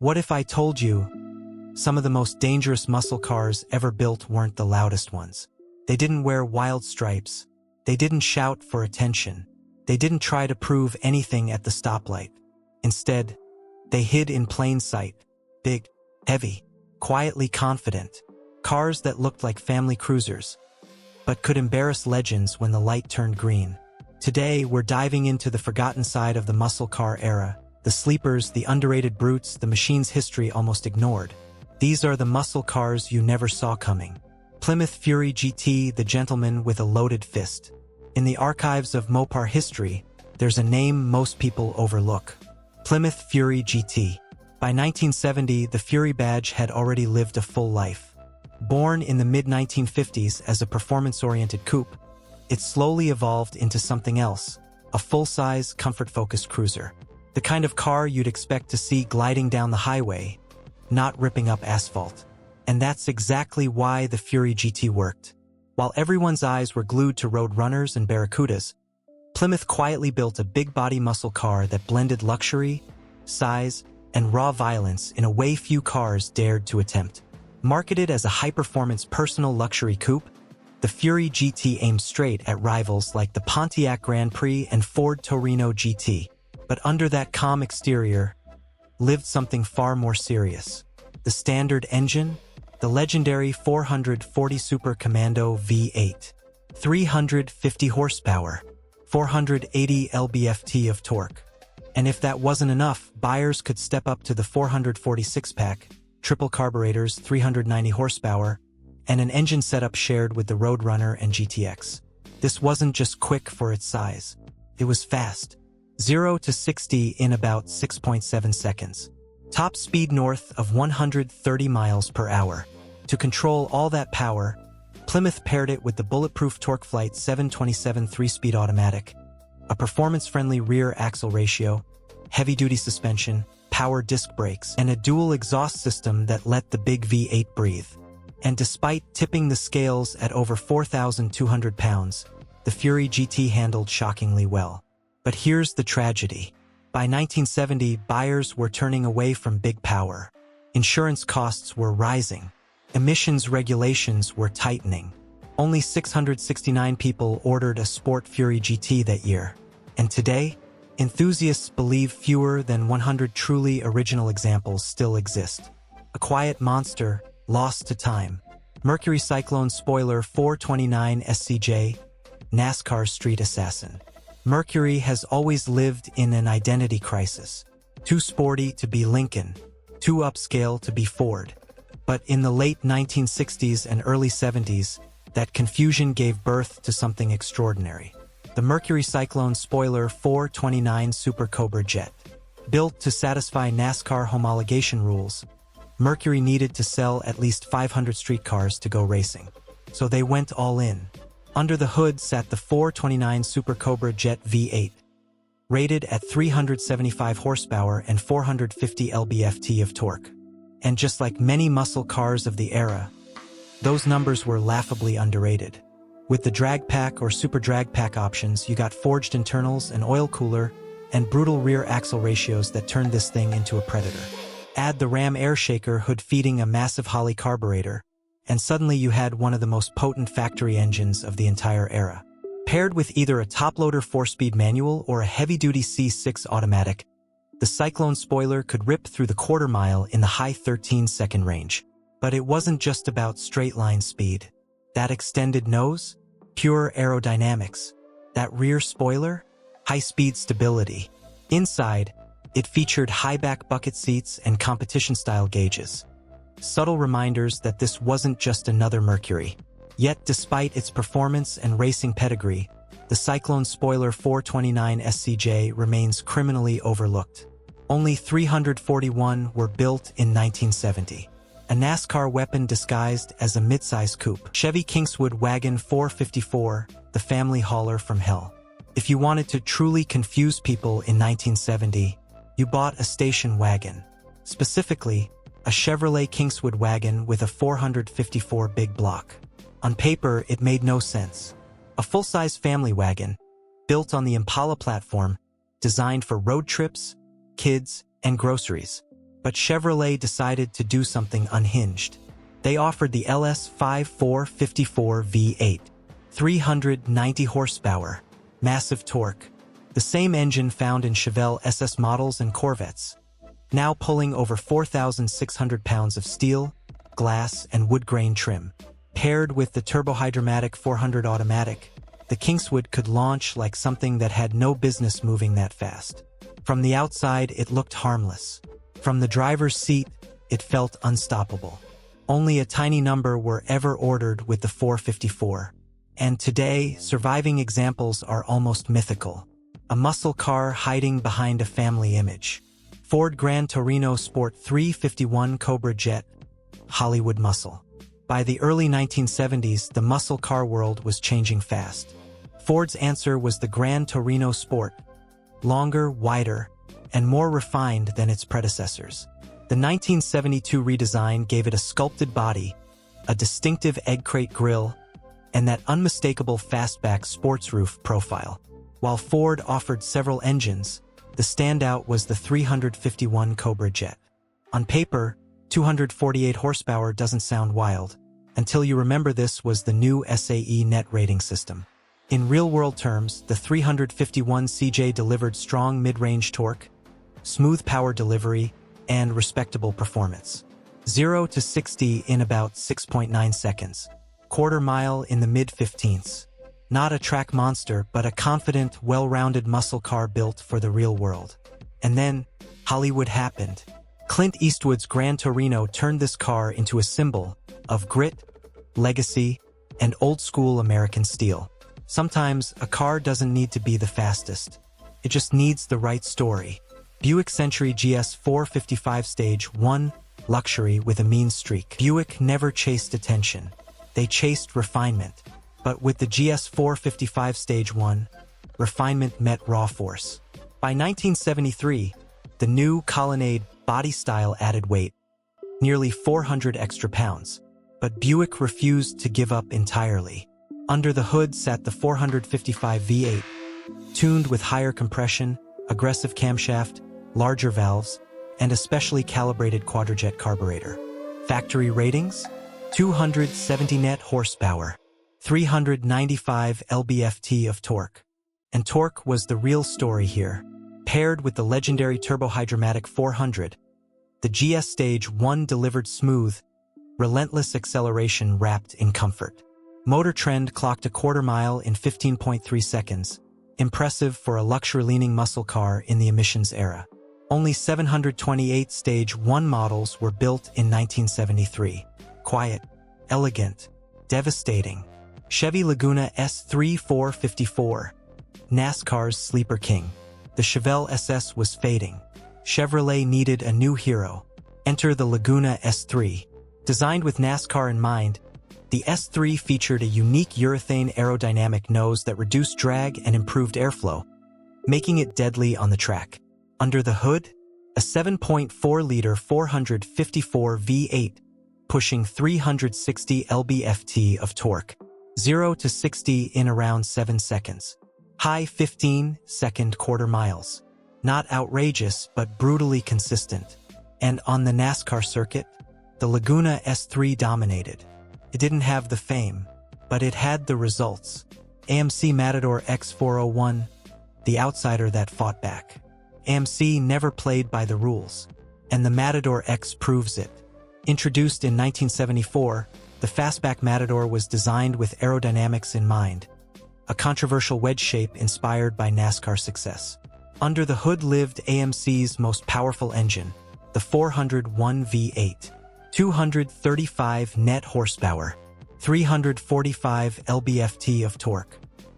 What if I told you some of the most dangerous muscle cars ever built weren't the loudest ones? They didn't wear wild stripes. They didn't shout for attention. They didn't try to prove anything at the stoplight. Instead, they hid in plain sight. Big, heavy, quietly confident. Cars that looked like family cruisers, but could embarrass legends when the light turned green. Today, we're diving into the forgotten side of the muscle car era. The sleepers, the underrated brutes, the machine's history almost ignored. These are the muscle cars you never saw coming. Plymouth Fury GT, the gentleman with a loaded fist. In the archives of Mopar history, there's a name most people overlook. Plymouth Fury GT. By 1970, the Fury badge had already lived a full life. Born in the mid-1950s as a performance-oriented coupe, it slowly evolved into something else, a full-size, comfort-focused cruiser. The kind of car you'd expect to see gliding down the highway, not ripping up asphalt. And that's exactly why the Fury GT worked. While everyone's eyes were glued to road runners and Barracudas, Plymouth quietly built a big-body muscle car that blended luxury, size, and raw violence in a way few cars dared to attempt. Marketed as a high-performance personal luxury coupe, the Fury GT aimed straight at rivals like the Pontiac Grand Prix and Ford Torino GT. But under that calm exterior lived something far more serious. The standard engine, the legendary 440 Super Commando V8. 350 horsepower, 480 lb-ft of torque. And if that wasn't enough, buyers could step up to the 446-pack, triple carburetors, 390 horsepower, and an engine setup shared with the Roadrunner and GTX. This wasn't just quick for its size. It was fast. 0 to 60 in about 6.7 seconds. Top speed north of 130 miles per hour. To control all that power, Plymouth paired it with the bulletproof TorqueFlite 727 3-speed automatic, a performance-friendly rear axle ratio, heavy-duty suspension, power disc brakes, and a dual exhaust system that let the big V8 breathe. And despite tipping the scales at over 4,200 pounds, the Fury GT handled shockingly well. But here's the tragedy. By 1970, buyers were turning away from big power. Insurance costs were rising. Emissions regulations were tightening. Only 669 people ordered a Sport Fury GT that year. And today, enthusiasts believe fewer than 100 truly original examples still exist. A quiet monster, lost to time. Mercury Cyclone Spoiler 429 SCJ, NASCAR Street Assassin. Mercury has always lived in an identity crisis. Too sporty to be Lincoln, too upscale to be Ford. But in the late 1960s and early 70s, that confusion gave birth to something extraordinary. The Mercury Cyclone Spoiler 429 Super Cobra Jet. Built to satisfy NASCAR homologation rules, Mercury needed to sell at least 500 street cars to go racing. So they went all in. Under the hood sat the 429 Super Cobra Jet V8, rated at 375 horsepower and 450 lb-ft of torque. And just like many muscle cars of the era, those numbers were laughably underrated. With the drag pack or super drag pack options, you got forged internals, an oil cooler, and brutal rear axle ratios that turned this thing into a predator. Add the Ram air shaker hood feeding a massive Holley carburetor, and suddenly you had one of the most potent factory engines of the entire era. Paired with either a top-loader 4-speed manual or a heavy-duty C6 automatic, the Cyclone Spoiler could rip through the quarter-mile in the high 13-second range. But it wasn't just about straight-line speed. That extended nose? Pure aerodynamics. That rear spoiler? High-speed stability. Inside, it featured high-back bucket seats and competition-style gauges. Subtle reminders that this wasn't just another Mercury. Yet, despite its performance and racing pedigree, the Cyclone Spoiler 429 SCJ remains criminally overlooked. Only 341 were built in 1970. A NASCAR weapon disguised as a midsize coupe. Chevy Kingswood Wagon 454, the family hauler from hell. If you wanted to truly confuse people in 1970, you bought a station wagon. Specifically, a Chevrolet Kingswood wagon with a 454 big block. On paper, it made no sense. A full-size family wagon, built on the Impala platform, designed for road trips, kids, and groceries. But Chevrolet decided to do something unhinged. They offered the LS5454 V8, 390 horsepower, massive torque, the same engine found in Chevelle SS models and Corvettes, now pulling over 4,600 pounds of steel, glass, and wood grain trim. Paired with the turbohydromatic 400 automatic, the Kingswood could launch like something that had no business moving that fast. From the outside, it looked harmless. From the driver's seat, it felt unstoppable. Only a tiny number were ever ordered with the 454. And today, surviving examples are almost mythical. A muscle car hiding behind a family image. Ford Gran Torino Sport 351 Cobra Jet, Hollywood muscle. By the early 1970s, the muscle car world was changing fast. Ford's answer was the Gran Torino Sport, longer, wider, and more refined than its predecessors. The 1972 redesign gave it a sculpted body, a distinctive egg crate grille, and that unmistakable fastback sports roof profile. While Ford offered several engines, the standout was the 351 Cobra Jet. On paper, 248 horsepower doesn't sound wild, until you remember this was the new SAE net rating system. In real-world terms, the 351 CJ delivered strong mid-range torque, smooth power delivery, and respectable performance. 0 to 60 in about 6.9 seconds. Quarter mile in the mid-15ths. Not a track monster, but a confident, well-rounded muscle car built for the real world. And then, Hollywood happened. Clint Eastwood's Gran Torino turned this car into a symbol of grit, legacy, and old-school American steel. Sometimes, a car doesn't need to be the fastest. It just needs the right story. Buick Century GS 455 Stage 1, luxury with a mean streak. Buick never chased attention. They chased refinement. But with the GS 455 Stage 1, refinement met raw force. By 1973, the new Colonnade body style added weight, nearly 400 extra pounds. But Buick refused to give up entirely. Under the hood sat the 455 V8, tuned with higher compression, aggressive camshaft, larger valves, and a specially calibrated quadrajet carburetor. Factory ratings? 270 net horsepower, 395 lb-ft of torque. And torque was the real story here. Paired with the legendary turbohydromatic 400, the GS Stage 1 delivered smooth, relentless acceleration wrapped in comfort. Motor Trend clocked a quarter mile in 15.3 seconds, impressive for a luxury-leaning muscle car in the emissions era. Only 728 Stage 1 models were built in 1973. Quiet, elegant, devastating. Chevy Laguna S-3 454, NASCAR's sleeper king. The Chevelle SS was fading. Chevrolet needed a new hero. Enter the Laguna S-3. Designed with NASCAR in mind, the S3 featured a unique urethane aerodynamic nose that reduced drag and improved airflow, making it deadly on the track. Under the hood, a 7.4-liter 454 V8, pushing 360 lb-ft of torque, 0 to 60 in around 7 seconds. High 15-second quarter miles. Not outrageous, but brutally consistent. And on the NASCAR circuit, the Laguna S3 dominated. It didn't have the fame, but it had the results. AMC Matador X 401, the outsider that fought back. AMC never played by the rules, and the Matador X proves it. Introduced in 1974, the fastback Matador was designed with aerodynamics in mind, a controversial wedge shape inspired by NASCAR success. Under the hood lived AMC's most powerful engine, the 401 V8, 235 net horsepower, 345 lb-ft of torque.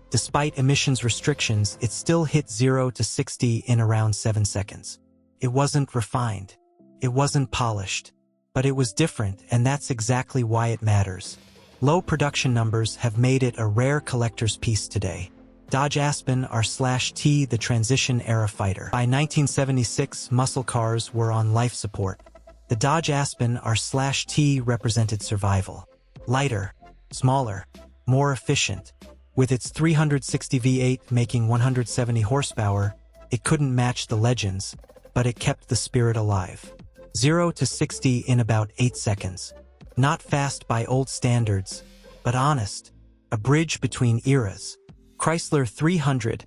Despite emissions restrictions, it still hit 0 to 60 in around 7 seconds. It wasn't refined. It wasn't polished. But it was different, and that's exactly why it matters. Low production numbers have made it a rare collector's piece today. Dodge Aspen R/T, the transition-era fighter. By 1976, muscle cars were on life support. The Dodge Aspen R/T represented survival. Lighter, smaller, more efficient. With its 360 V8 making 170 horsepower, it couldn't match the legends, but it kept the spirit alive. 0 to 60 in about 8 seconds. Not fast by old standards, but honest. A bridge between eras. Chrysler 300,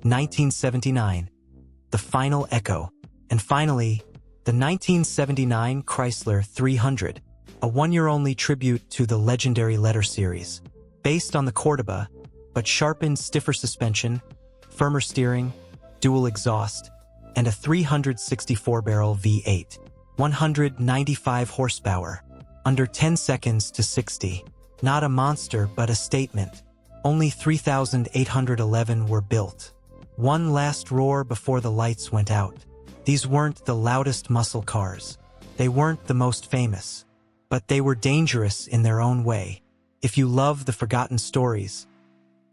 1979. The final echo. And finally, the 1979 Chrysler 300, a one-year-only tribute to the legendary letter series. Based on the Cordoba, but sharpened, stiffer suspension, firmer steering, dual exhaust, and a 364-barrel V8. 195 horsepower. Under 10 seconds to 60. Not a monster, but a statement. Only 3,811 were built. One last roar before the lights went out. These weren't the loudest muscle cars. They weren't the most famous. But they were dangerous in their own way. If you love the forgotten stories,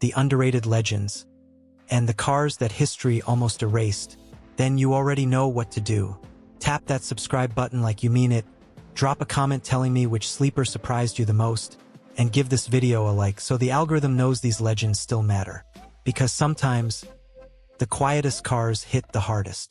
the underrated legends, and the cars that history almost erased, then you already know what to do. Tap that subscribe button like you mean it, drop a comment telling me which sleeper surprised you the most, and give this video a like so the algorithm knows these legends still matter. Because sometimes, the quietest cars hit the hardest.